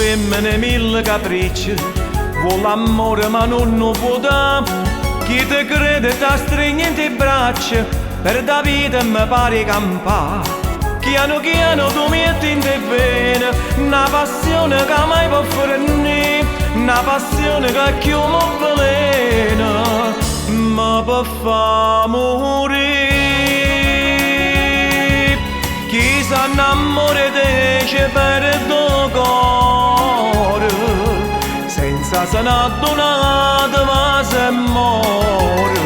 femmine mille capricci, vuole l'amore ma non lo può dare. Chi te crede ti stringe in te braccia, per da vita mi pare campare. Piano piano tu metti in te vene, una passione che mai può fornire, una passione che più mi velena, ma può far morire. Chi s'annamora dice per il tuo cuore, senza se n'è donato ma se muore.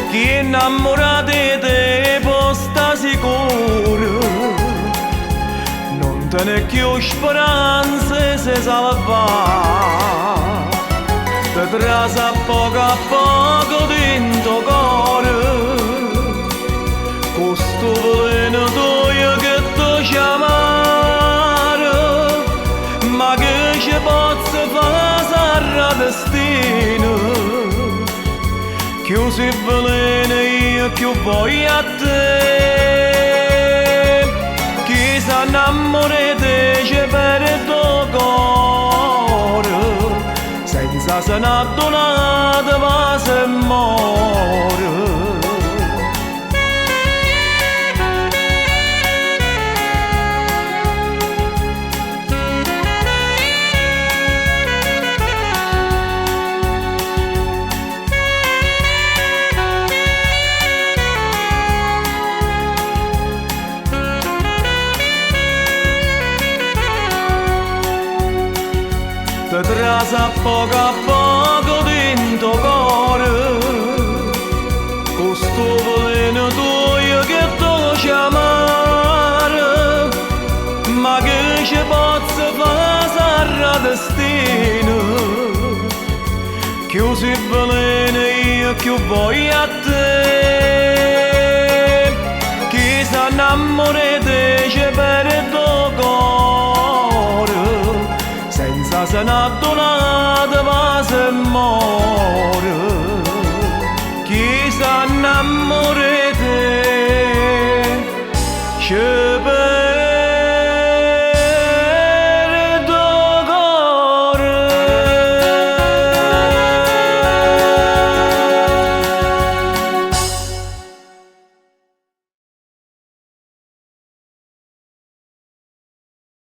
Chi è innamorato di te può sta sicuro, non te ne più speranze se salva. Te trasa poco a poco dentro cuore, questo veleno tuo che ti chiamare, ma che ci posso fare sarà destino. Più si veleno io più voglio a te. Chi s'annamora dice per il tuo cuore, senza se n'è donato ma se muore. Te trasa poco a poco dentro cuore, questo veleno tuo che ti chiamare, ma che ci posso fare sarà destino. Più si veleno io più voglio a te. Chi s'annamora dice per il tuo cuore, senza se n'è donato